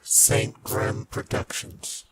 St. Grimm Productions.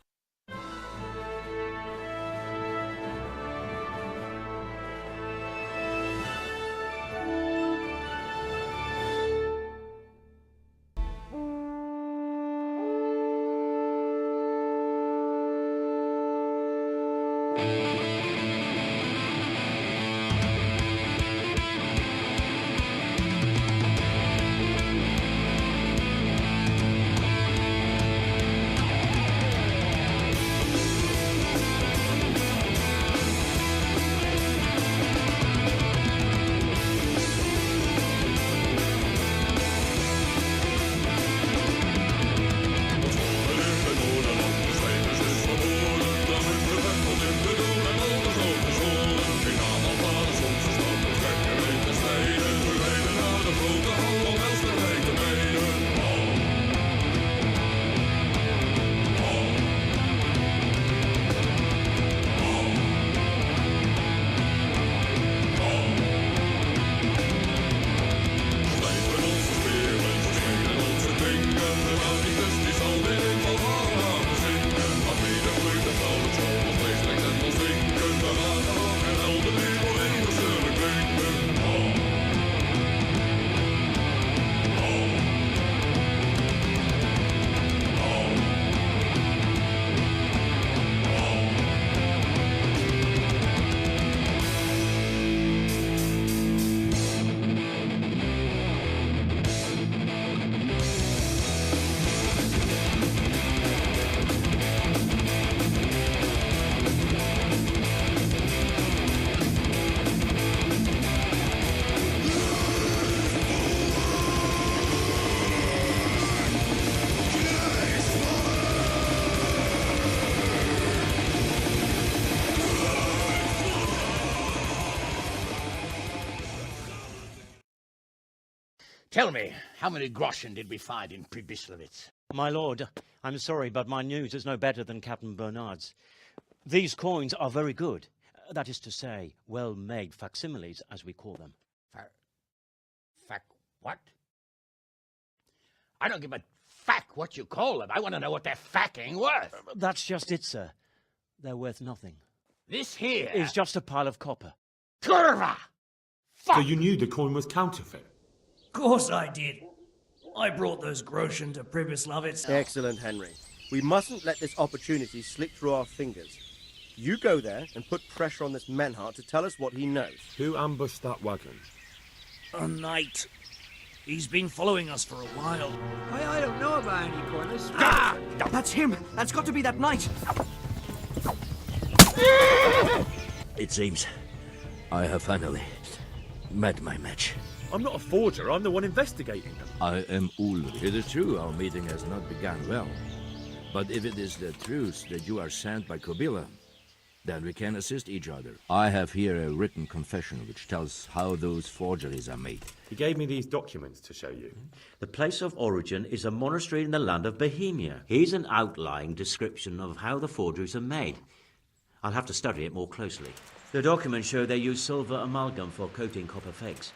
Tell me, how many groschen did we find in Pribyslavitz? My lord, I'm sorry, but my news is no better than Captain Bernard's. These coins are very good. That is to say, well-made facsimiles, as we call them. What? I don't give a what you call them. I want to know what they're facking worth. That's just it, sir. They're worth nothing. This here It's just a pile of copper. Kurva! So you knew the coin was counterfeit? Of course I did. I brought those groschen to Pribyslavitz. Excellent, Henry. We mustn't let this opportunity slip through our fingers. You go there and put pressure on this Menhart to tell us what he knows. Who ambushed that wagon? A knight. He's been following us for a while. I don't know about any corners. That's him! That's got to be that knight! It seems I have finally met my match. I'm not a forger, I'm the one investigating them. I am Ulrich. It is true our meeting has not begun well. But if it is the truth that you are sent by Kobila, then we can assist each other. I have here a written confession which tells how those forgeries are made. He gave me these documents to show you. The place of origin is a monastery in the land of Bohemia. Here's an outlying description of how the forgeries are made. I'll have to study it more closely. The documents show they use silver amalgam for coating copper fakes.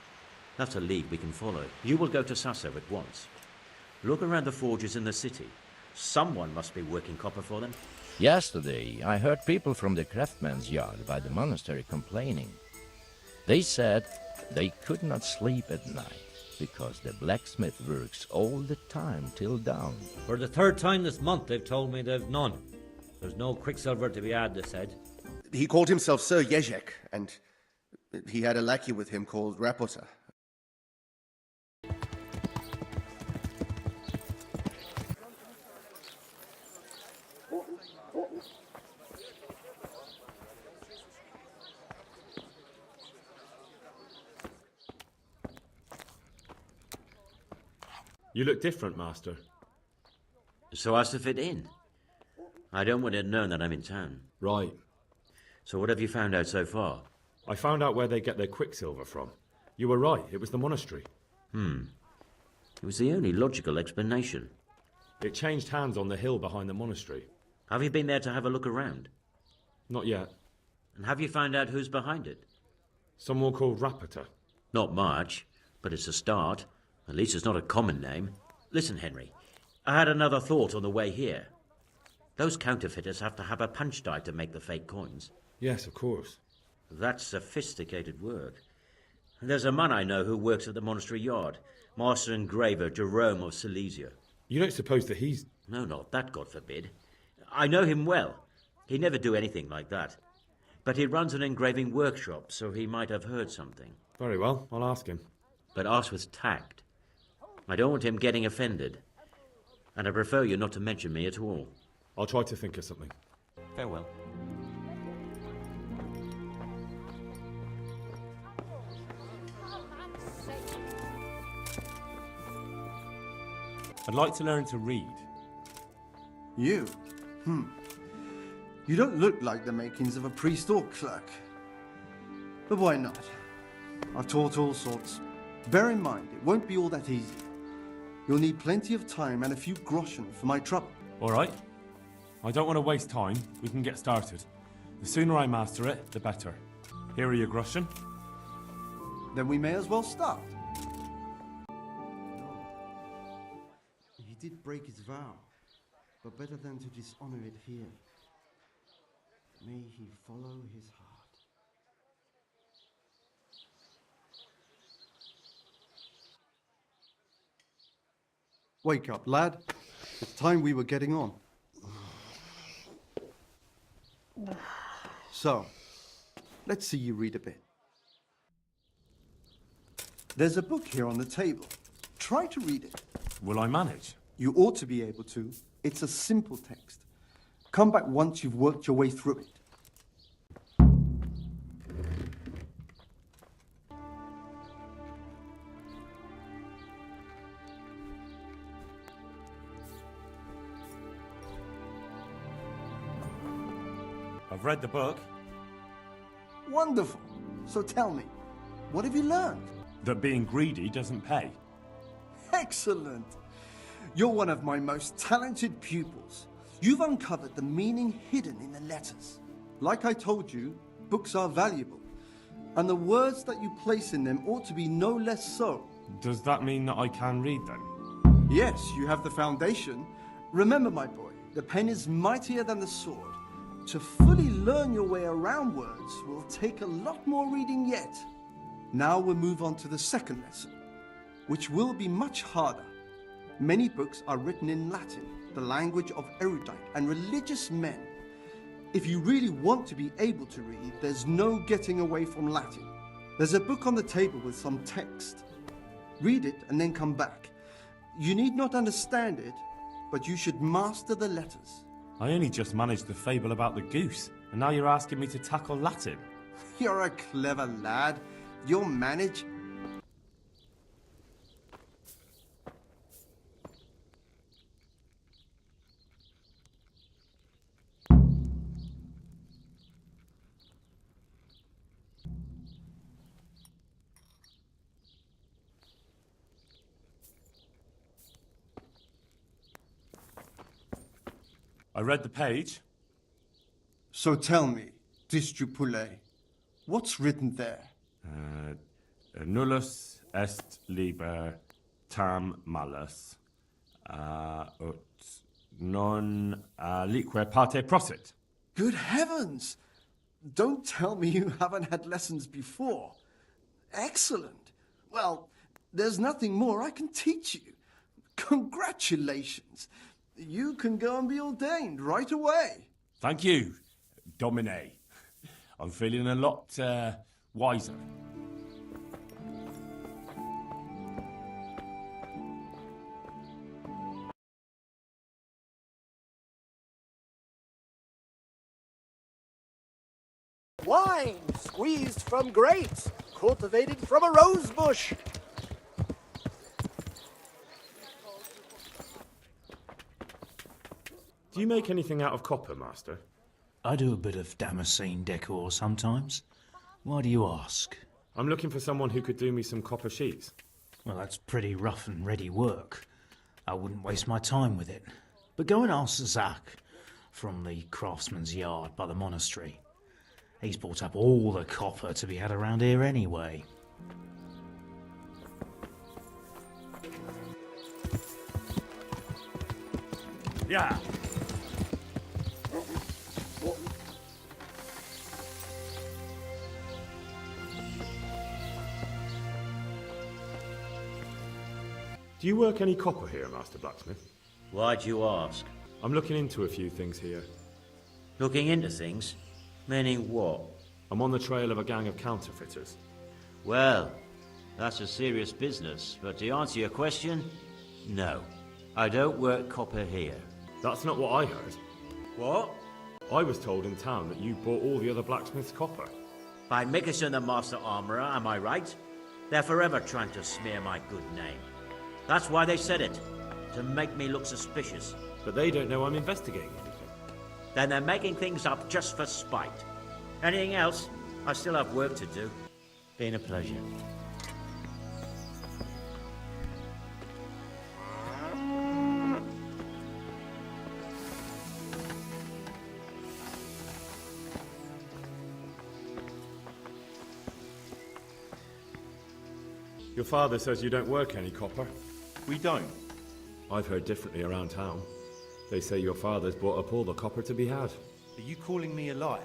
That's a lead we can follow. You will go to Sasso at once. Look around the forges in the city. Someone must be working copper for them. Yesterday, I heard people from the craftsman's yard by the monastery complaining. They said they could not sleep at night because the blacksmith works all the time till dawn. For the third time this month, they've told me they've none. There's no quicksilver to be had, they said. He called himself Sir Jezek, and he had a lackey with him called Rapota. You look different, Master. So as to fit in. I don't want it known that I'm in town. Right. So what have you found out so far? I found out where they get their quicksilver from. You were right, it was the monastery. It was the only logical explanation. It changed hands on the hill behind the monastery. Have you been there to have a look around? Not yet. And have you found out who's behind it? Someone called Rapota. Not much, but it's a start. At least it's not a common name. Listen, Henry. I had another thought on the way here. Those counterfeiters have to have a punch die to make the fake coins. Yes, of course. That's sophisticated work. There's a man I know who works at the monastery yard, Master Engraver Jerome of Silesia. You don't suppose that he's... No, not that, God forbid. I know him well. He'd never do anything like that. But he runs an engraving workshop, so he might have heard something. Very well, I'll ask him. But ask with tact. I don't want him getting offended. And I prefer you not to mention me at all. I'll try to think of something. Farewell. I'd like to learn to read. You? You don't look like the makings of a priest or clerk. But why not? I've taught all sorts. Bear in mind, it won't be all that easy. You'll need plenty of time and a few groschen for my trouble. All right. I don't want to waste time. We can get started. The sooner I master it, the better. Here are your groschen. Then we may as well start. He did break his vow, but better than to dishonor it here. May he follow his heart. Wake up, lad. It's time we were getting on. So, let's see you read a bit. There's a book here on the table. Try to read it. Will I manage? You ought to be able to. It's a simple text. Come back once you've worked your way through it. I've read the book. Wonderful. So tell me, what have you learned? That being greedy doesn't pay. Excellent. You're one of my most talented pupils. You've uncovered the meaning hidden in the letters. Like I told you, books are valuable, and the words that you place in them ought to be no less so. Does that mean that I can read then? Yes, you have the foundation. Remember, my boy, the pen is mightier than the sword. To fully learn your way around words will take a lot more reading yet. Now we'll move on to the second lesson, which will be much harder. Many books are written in Latin, the language of erudite and religious men. If you really want to be able to read, there's no getting away from Latin. There's a book on the table with some text. Read it and then come back. You need not understand it, but you should master the letters. I only just managed the fable about the goose, and now you're asking me to tackle Latin. You're a clever lad. You'll manage. I read the page. So tell me, Distrupule, what's written there? Nullus est liber tam malus, ut non lique parte prosit. Good heavens! Don't tell me you haven't had lessons before. Excellent. Well, there's nothing more I can teach you. Congratulations. You can go and be ordained right away. Thank you, Domine. I'm feeling a lot wiser. Wine squeezed from grapes, cultivated from a rose bush. Do you make anything out of copper, Master? I do a bit of Damascene decor sometimes. Why do you ask? I'm looking for someone who could do me some copper sheets. Well, that's pretty rough and ready work. I wouldn't waste my time with it. But go and ask Zach from the craftsman's yard by the monastery. He's bought up all the copper to be had around here anyway. Yeah. Do you work any copper here, Master Blacksmith? Why do you ask? I'm looking into a few things here. Looking into things? Meaning what? I'm on the trail of a gang of counterfeiters. Well, that's a serious business, but to answer your question, no. I don't work copper here. That's not what I heard. What? I was told in town that you bought all the other blacksmiths' copper. By Mickelson the Master Armourer, am I right? They're forever trying to smear my good name. That's why they said it, to make me look suspicious. But they don't know I'm investigating anything. Then they're making things up just for spite. Anything else? I still have work to do. Been a pleasure. Your father says you don't work any copper. We don't. I've heard differently around town. They say your father's bought up all the copper to be had. Are you calling me a liar?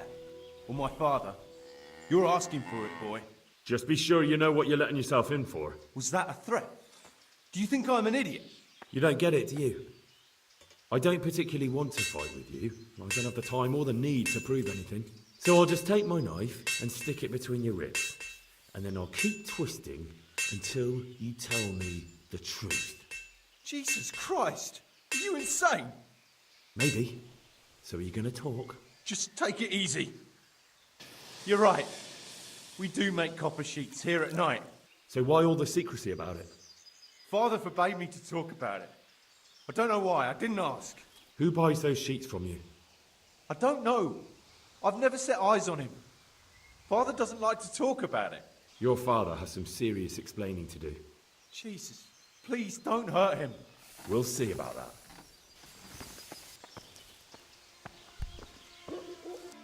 Or my father? You're asking for it, boy. Just be sure you know what you're letting yourself in for. Was that a threat? Do you think I'm an idiot? You don't get it, do you? I don't particularly want to fight with you. I don't have the time or the need to prove anything. So I'll just take my knife and stick it between your ribs. And then I'll keep twisting until you tell me the truth. Jesus Christ! Are you insane? Maybe. So are you going to talk? Just take it easy. You're right. We do make copper sheets here at night. So why all the secrecy about it? Father forbade me to talk about it. I don't know why. I didn't ask. Who buys those sheets from you? I don't know. I've never set eyes on him. Father doesn't like to talk about it. Your father has some serious explaining to do. Jesus, please don't hurt him. We'll see about that.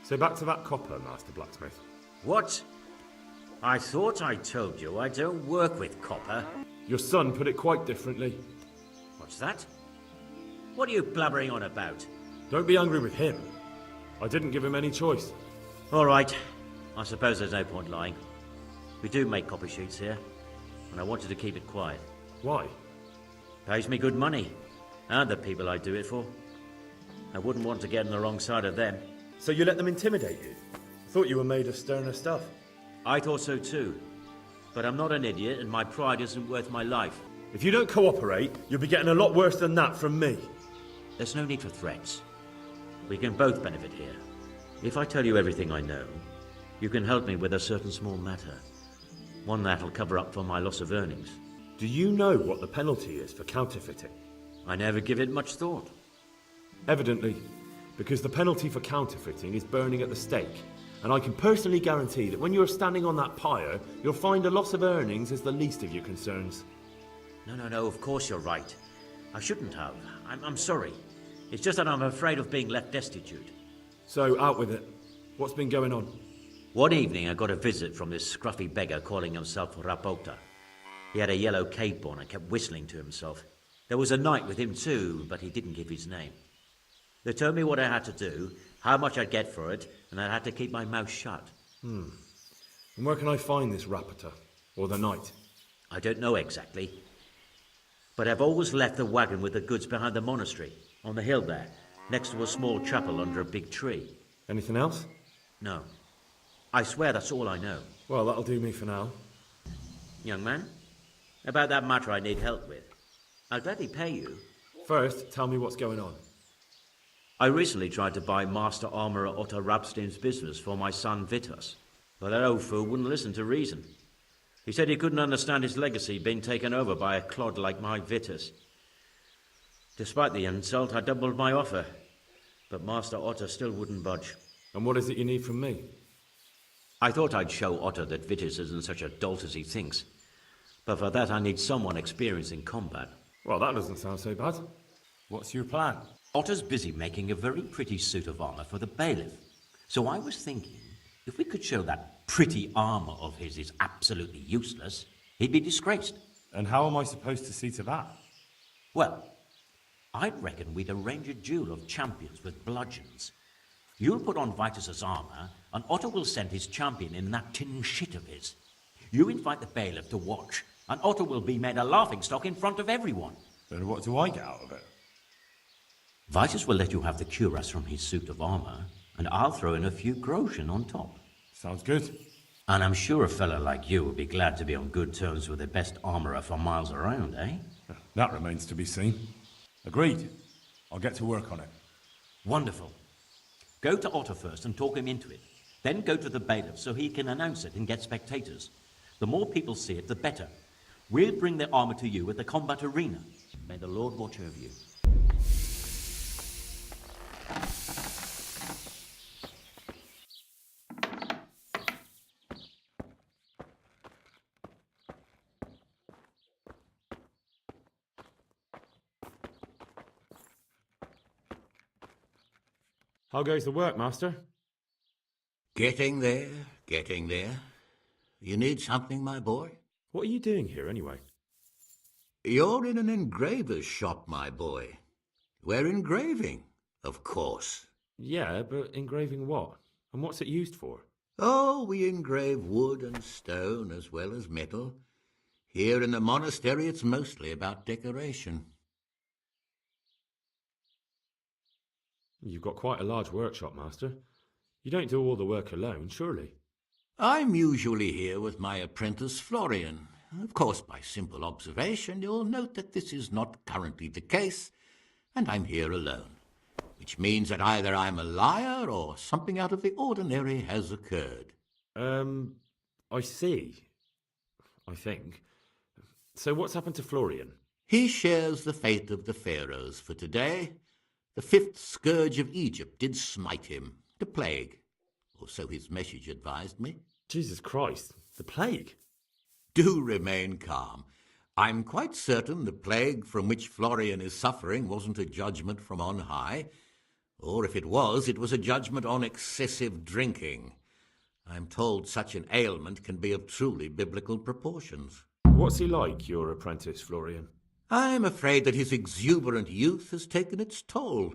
So back to that copper, Master Blacksmith. What? I thought I told you I don't work with copper. Your son put it quite differently. What's that? What are you blabbering on about? Don't be angry with him. I didn't give him any choice. All right. I suppose there's no point lying. We do make copper sheets here, and I wanted to keep it quiet. Why? Pays me good money, and the people I do it for. I wouldn't want to get on the wrong side of them. So you let them intimidate you? I thought you were made of sterner stuff. I thought so too. But I'm not an idiot, and my pride isn't worth my life. If you don't cooperate, you'll be getting a lot worse than that from me. There's no need for threats. We can both benefit here. If I tell you everything I know, you can help me with a certain small matter. One that'll cover up for my loss of earnings. Do you know what the penalty is for counterfeiting? I never give it much thought. Evidently, because the penalty for counterfeiting is burning at the stake. And I can personally guarantee that when you're standing on that pyre, you'll find a loss of earnings is the least of your concerns. No, of course you're right. I shouldn't have. I'm sorry. It's just that I'm afraid of being left destitute. So, out with it. What's been going on? One evening I got a visit from this scruffy beggar calling himself Rapota. He had a yellow cape on and kept whistling to himself. There was a knight with him too, but he didn't give his name. They told me what I had to do, how much I'd get for it, and I had to keep my mouth shut. And where can I find this Rapota? Or the knight? I don't know exactly. But I've always left the wagon with the goods behind the monastery, on the hill there, next to a small chapel under a big tree. Anything else? No. I swear that's all I know. Well, that'll do me for now. Young man, about that matter I need help with. I'll gladly pay you. First, tell me what's going on. I recently tried to buy Master Armourer Otto Rabstein's business for my son Vitus, but that old fool wouldn't listen to reason. He said he couldn't understand his legacy being taken over by a clod like my Vitus. Despite the insult, I doubled my offer, but Master Otto still wouldn't budge. And what is it you need from me? I thought I'd show Otto that Vitus isn't such a dolt as he thinks, but for that I need someone experienced in combat. Well, that doesn't sound so bad. What's your plan? Otto's busy making a very pretty suit of armor for the bailiff. So I was thinking, if we could show that pretty armor of his is absolutely useless, he'd be disgraced. And how am I supposed to see to that? Well, I'd reckon we'd arrange a duel of champions with bludgeons. You'll put on Vitus's armor, and Otto will send his champion in that tin shit of his. You invite the bailiff to watch, and Otto will be made a laughingstock in front of everyone. Then what do I get out of it? Vitus will let you have the cuirass from his suit of armor, and I'll throw in a few groschen on top. Sounds good. And I'm sure a fella like you will be glad to be on good terms with the best armorer for miles around, eh? That remains to be seen. Agreed. I'll get to work on it. Wonderful. Go to Otto first and talk him into it. Then go to the bailiff so he can announce it and get spectators. The more people see it, the better. We'll bring the armor to you at the combat arena. May the Lord watch over you. How goes the work, Master? Getting there, getting there. You need something, my boy? What are you doing here, anyway? You're in an engraver's shop, my boy. We're engraving, of course. Yeah, but engraving what? And what's it used for? Oh, we engrave wood and stone as well as metal. Here in the monastery, it's mostly about decoration. You've got quite a large workshop, Master. You don't do all the work alone, surely? I'm usually here with my apprentice, Florian. Of course, by simple observation, you'll note that this is not currently the case, and I'm here alone, which means that either I'm a liar or something out of the ordinary has occurred. I see. I think. So what's happened to Florian? He shares the fate of the pharaohs for today. The 5th scourge of Egypt did smite him, the plague, or so his message advised me. Jesus Christ, the plague? Do remain calm. I'm quite certain the plague from which Florian is suffering wasn't a judgment from on high, or if it was a judgment on excessive drinking. I'm told such an ailment can be of truly biblical proportions. What's he like, your apprentice, Florian? I'm afraid that his exuberant youth has taken its toll.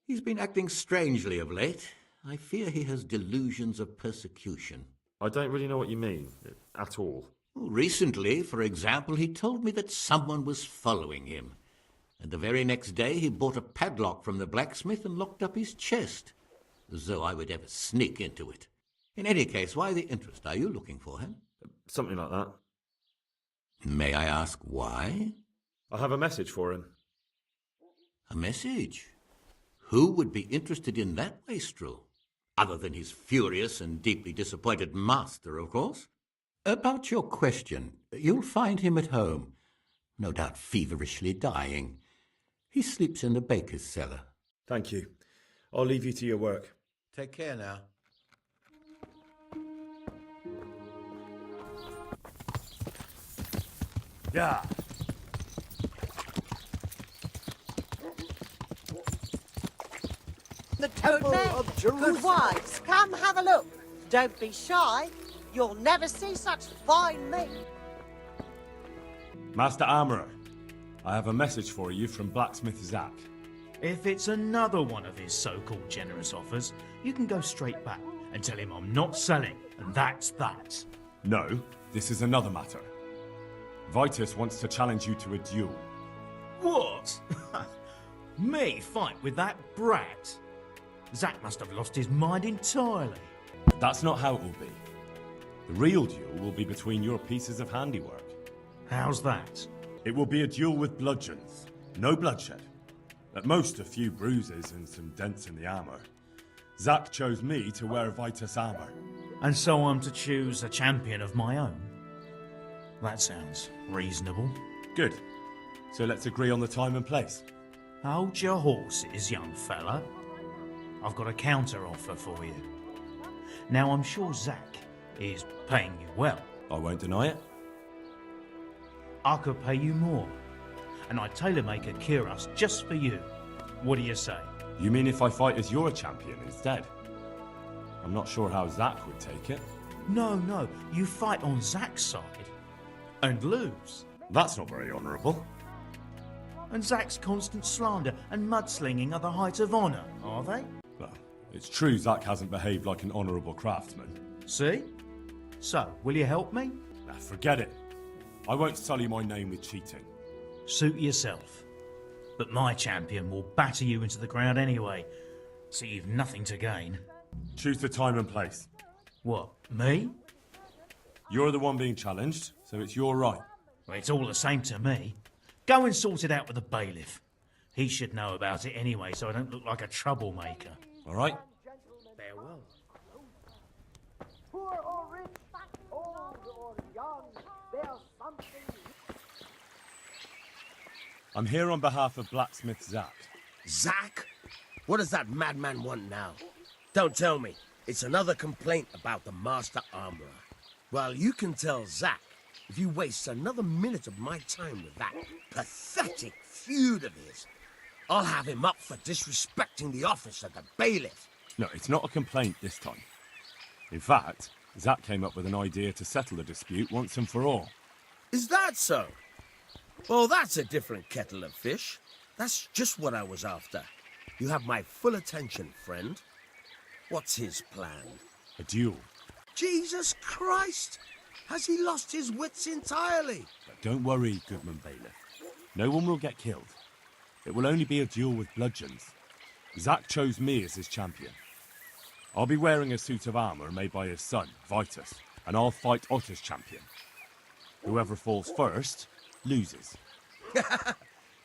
He's been acting strangely of late. I fear he has delusions of persecution. I don't really know what you mean, at all. Recently, for example, he told me that someone was following him. And the very next day he bought a padlock from the blacksmith and locked up his chest, as though I would ever sneak into it. In any case, why the interest? Are you looking for him? Something like that. May I ask why? I have a message for him. A message? Who would be interested in that wastrel? Other than his furious and deeply disappointed master, of course. About your question, you'll find him at home, no doubt feverishly dying. He sleeps in the baker's cellar. Thank you. I'll leave you to your work. Take care now. Yeah. The Temple of Jerusalem. Good wives, come have a look. Don't be shy. You'll never see such fine meat. Master Armourer, I have a message for you from Blacksmith Zach. If it's another one of his so-called generous offers, you can go straight back and tell him I'm not selling, and that's that. No, this is another matter. Vitus wants to challenge you to a duel. What? Me fight with that brat? Zack must have lost his mind entirely. That's not how it will be. The real duel will be between your pieces of handiwork. How's that? It will be a duel with bludgeons. No bloodshed. At most, a few bruises and some dents in the armor. Zack chose me to wear Vitus armor. And so I'm to choose a champion of my own? That sounds reasonable. Good. So let's agree on the time and place. Hold your horses, young fella. I've got a counter offer for you. Now, I'm sure Zack is paying you well. I won't deny it. I could pay you more, and I'd tailor-make a cuirass just for you. What do you say? You mean if I fight as your champion instead? I'm not sure how Zack would take it. No, you fight on Zack's side and lose. That's not very honourable. And Zack's constant slander and mudslinging are the height of honour, are they? Well, it's true Zack hasn't behaved like an honourable craftsman. See? So, will you help me? Nah, forget it. I won't sully my name with cheating. Suit yourself. But my champion will batter you into the ground anyway, so you've nothing to gain. Choose the time and place. What, me? You're the one being challenged, so it's your right. Well, it's all the same to me. Go and sort it out with the bailiff. He should know about it anyway, so I don't look like a troublemaker. All right? Farewell. Poor or rich, old or young, there's something. I'm here on behalf of blacksmith Zack. Zack? What does that madman want now? Don't tell me. It's another complaint about the Master Armorer. Well, you can tell Zack if you waste another minute of my time with that pathetic feud of his. I'll have him up for disrespecting the office of the bailiff. No, it's not a complaint this time. In fact, Zack came up with an idea to settle the dispute once and for all. Is that so? Well, that's a different kettle of fish. That's just what I was after. You have my full attention, friend. What's his plan? A duel. Jesus Christ! Has he lost his wits entirely? But don't worry, Goodman Bailiff. No one will get killed. It will only be a duel with bludgeons. Zack chose me as his champion. I'll be wearing a suit of armour made by his son, Vitus, and I'll fight Otter's champion. Whoever falls first loses.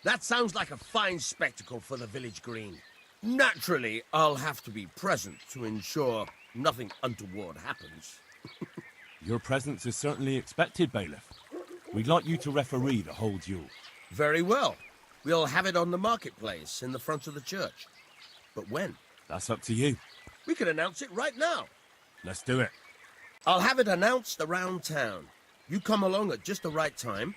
That sounds like a fine spectacle for the village green. Naturally, I'll have to be present to ensure nothing untoward happens. Your presence is certainly expected, Bailiff. We'd like you to referee the whole duel. Very well. We'll have it on the marketplace in the front of the church. But when? That's up to you. We can announce it right now. Let's do it. I'll have it announced around town. You come along at just the right time.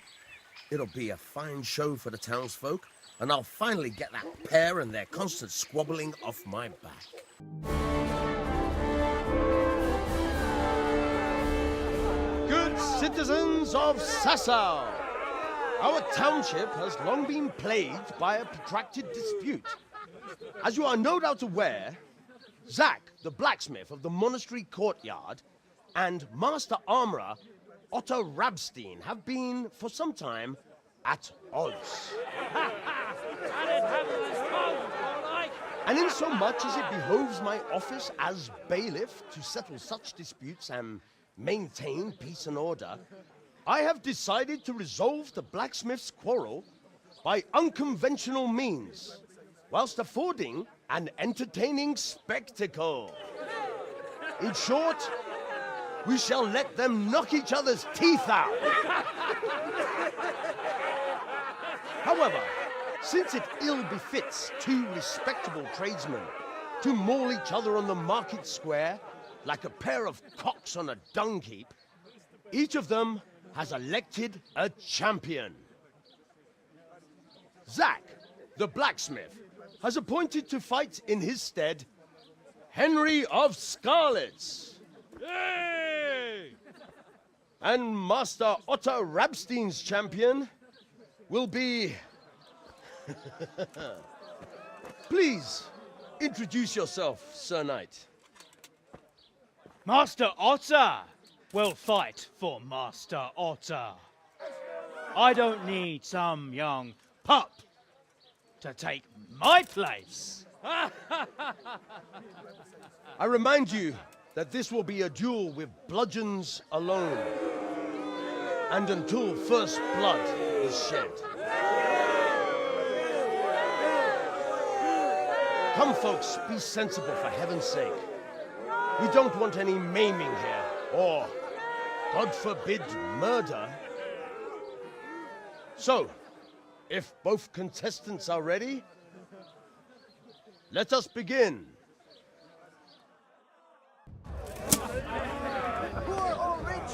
It'll be a fine show for the townsfolk, and I'll finally get that pair and their constant squabbling off my back. Good citizens of Sasau, our township has long been plagued by a protracted dispute. As you are no doubt aware, Zack, the blacksmith of the monastery courtyard, and Master Armourer Otto Rabstein have been, for some time, at odds. And in so much as it behoves my office as bailiff to settle such disputes and maintain peace and order, I have decided to resolve the blacksmith's quarrel by unconventional means, whilst affording an entertaining spectacle. In short, we shall let them knock each other's teeth out. However, since it ill befits two respectable tradesmen to maul each other on the market square like a pair of cocks on a dung heap, each of them has elected a champion. Zack, the blacksmith, has appointed to fight in his stead Henry of Scarlets. Yay! And Master Otto Rabstein's champion will be... Please, introduce yourself, Sir Knight. Master Otter will fight for Master Otter. I don't need some young pup to take my place. I remind you that this will be a duel with bludgeons alone, and until first blood is shed. Come, folks, be sensible for heaven's sake. We don't want any maiming here, or, God forbid, murder. So, if both contestants are ready, let us begin. Poor or rich,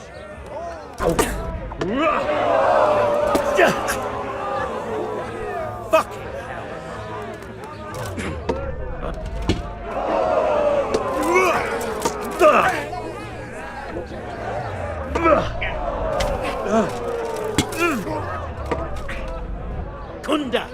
Fuck! Kunda!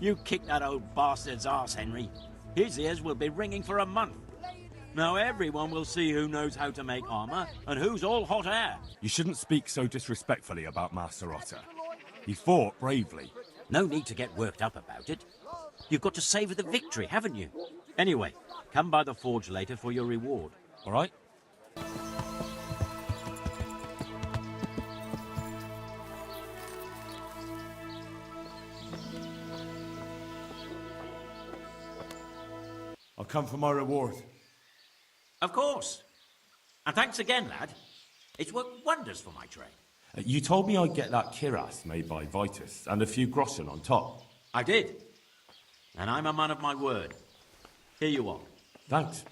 You kicked that old bastard's arse, Henry. His ears will be ringing for a month. Now everyone will see who knows how to make armor and who's all hot air. You shouldn't speak so disrespectfully about Master Otter. He fought bravely. No need to get worked up about it. You've got to savour the victory, haven't you? Anyway, come by the forge later for your reward. All right? I'll come for my reward. Of course. And thanks again, lad. It's worked wonders for my trade. You told me I'd get that kiras made by Vitus and a few groschen on top. I did. And I'm a man of my word. Here you are. Thanks.